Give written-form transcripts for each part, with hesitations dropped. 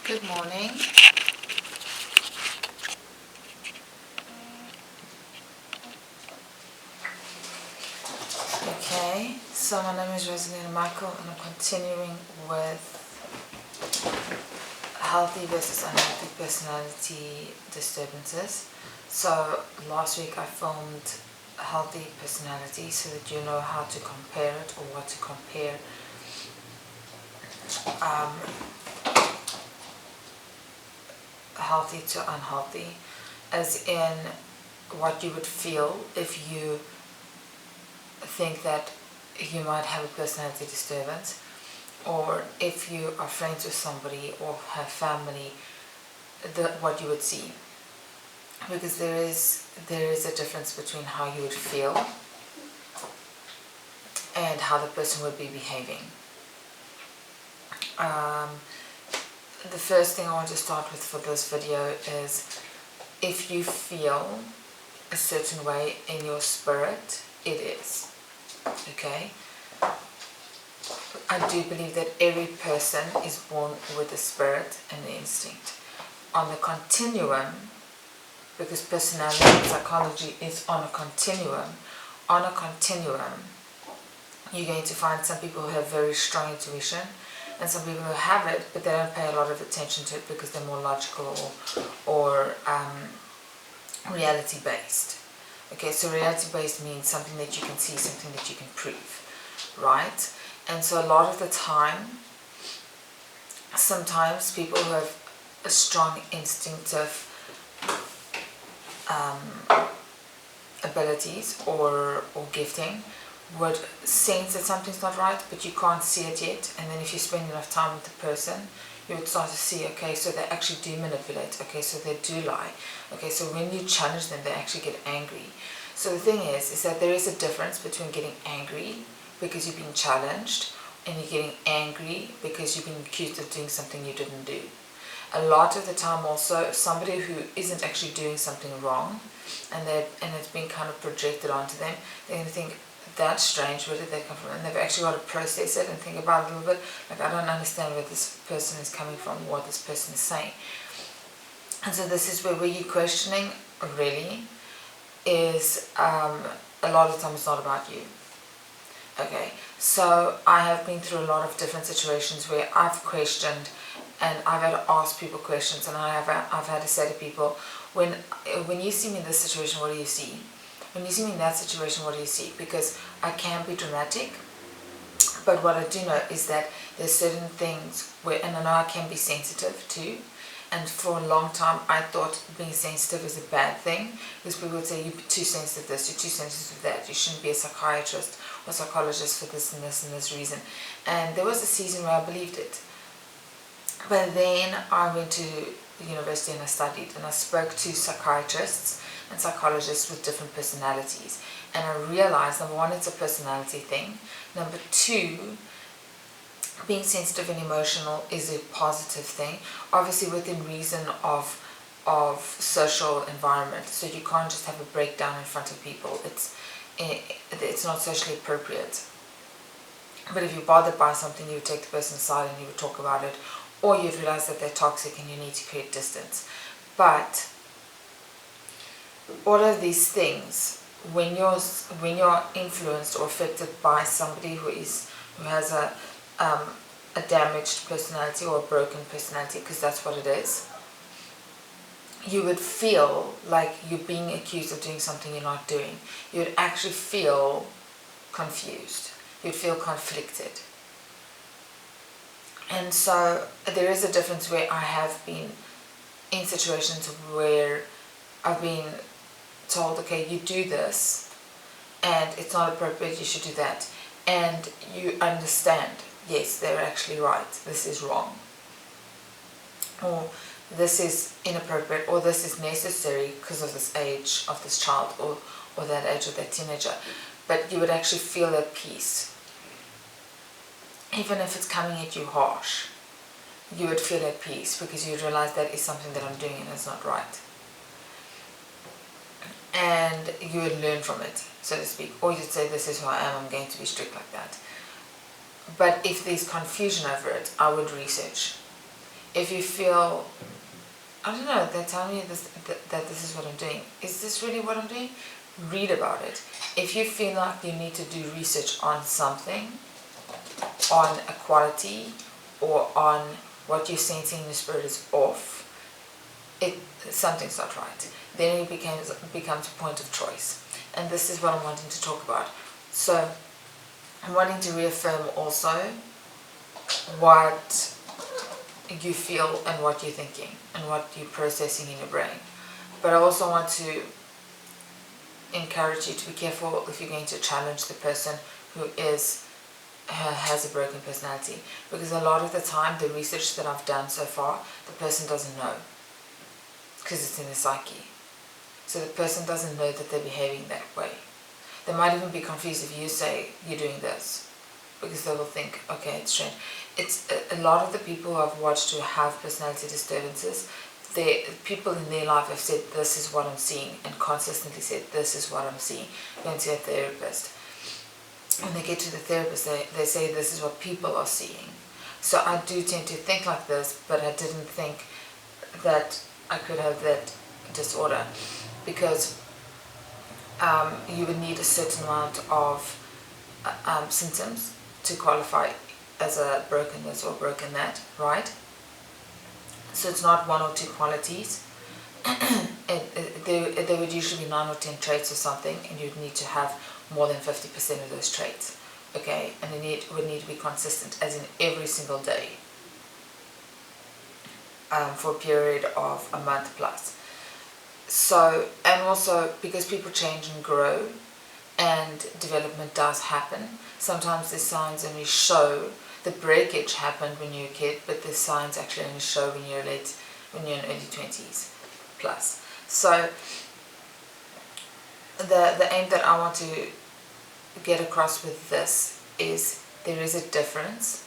Good morning. Okay, so my name is Rosalina Michael and I'm continuing with healthy versus unhealthy personality disturbances. So last week I filmed healthy personality so that you know how to compare it or what to compare healthy to unhealthy, as in what you would feel if you think that you might have a personality disturbance, or if you are friends with somebody or have family, what you would see, because there is a difference between how you would feel and how the person would be behaving. The first thing I want to start with for this video is, if you feel a certain way in your spirit, it is. Okay? I do believe that every person is born with a spirit and the instinct. On the continuum, because personality and psychology is on a continuum, you're going to find some people who have very strong intuition and some people who have it, but they don't pay a lot of attention to it because they're more logical or reality based. Okay, so reality based means something that you can see, something that you can prove, right? And so a lot of the time, sometimes people who have a strong instinctive abilities or gifting would sense that something's not right, but you can't see it yet. And then if you spend enough time with the person, you would start to see, okay, so they actually do manipulate, okay, so they do lie, okay, so when you challenge them, they actually get angry. So the thing is that there is a difference between getting angry because you're being challenged and you're getting angry because you've been accused of doing something you didn't do. A lot of the time also, somebody who isn't actually doing something wrong and it's being kind of projected onto them, they're going to think, that's strange, where did that come from? And they've actually got to process it and think about it a little bit. Like, I don't understand where this person is coming from, what this person is saying. And so this is where you're questioning, really, is a lot of the time it's not about you. Okay, so I have been through a lot of different situations where I've questioned and I've had to ask people questions, and I've had to say to people, when you see me in this situation, what do you see? When you see me in that situation, what do you see? Because I can be dramatic, but what I do know is that there's certain things where, and I know I can be sensitive too, and for a long time I thought being sensitive is a bad thing, because people would say, you're too sensitive to this, you're too sensitive to that, you shouldn't be a psychiatrist or psychologist for this and this and this reason. And there was a season where I believed it. But then I went to the university and I studied, and I spoke to psychiatrists and psychologists with different personalities, and I realized, number one, it's a personality thing. Number two, being sensitive and emotional is a positive thing, obviously within reason of social environment. So you can't just have a breakdown in front of people. It's not socially appropriate. But if you're bothered by something, you would take the person aside and you would talk about it, or you'd realize that they're toxic and you need to create distance. But all of these things, when you're influenced or affected by somebody who has a damaged personality or a broken personality, because that's what it is, you would feel like you're being accused of doing something you're not doing. You would actually feel confused. You'd feel conflicted. And so there is a difference where I have been in situations where I've been told, okay, you do this and it's not appropriate, you should do that, and you understand, yes, they're actually right, this is wrong, or this is inappropriate, or this is necessary because of this age of this child, or that age of that teenager. But you would actually feel at peace. Even if it's coming at you harsh, you would feel at peace because you would realize that is something that I'm doing and it's not right. And you would learn from it, so to speak. Or you'd say, this is who I am, I'm going to be strict like that. But if there's confusion over it, I would research. If you feel, I don't know, they're telling me that this is what I'm doing. Is this really what I'm doing? Read about it. If you feel like you need to do research on something, on a quality, or on what you're sensing in the spirit is off, something's not right. Then it becomes a point of choice. And this is what I'm wanting to talk about. So I'm wanting to reaffirm also what you feel and what you're thinking and what you're processing in your brain. But I also want to encourage you to be careful if you're going to challenge the person who has a broken personality, because a lot of the time the research that I've done so far, the person doesn't know, because it's in the psyche. So the person doesn't know that they're behaving that way. They might even be confused if you say you're doing this, because they will think, okay, it's strange. It's a lot of the people who I've watched who have personality disturbances, people in their life have said, this is what I'm seeing, and consistently said, this is what I'm seeing. Going to a therapist. When they get to the therapist, they say, this is what people are seeing. So I do tend to think like this, but I didn't think that I could have that disorder, because you would need a certain amount of symptoms to qualify as a broken this or broken that, right? So it's not one or two qualities. There would usually be 9 or 10 traits or something, and you'd need to have more than 50% of those traits, okay? And it would need to be consistent, as in every single day, for a period of a month plus. So, and also because people change and grow, and development does happen, sometimes the signs only show. The breakage happened when you're a kid, but the signs actually only show when you're in early 20s plus. So the aim that I want to get across with this is there is a difference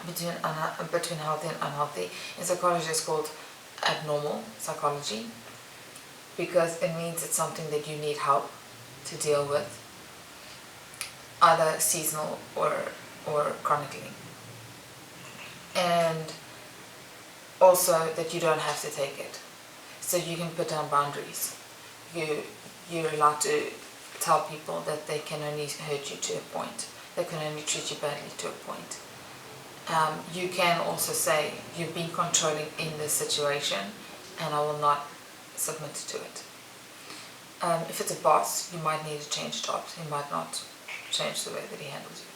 between healthy and unhealthy. In psychology it's called abnormal psychology, because it means it's something that you need help to deal with, either seasonal or chronically. And also that you don't have to take it. So you can put down boundaries. You're allowed to tell people that they can only hurt you to a point. They can only treat you badly to a point. You can also say, you've been controlling in this situation and I will not submit to it. If it's a boss, you might need to change jobs. He might not change the way that he handles you.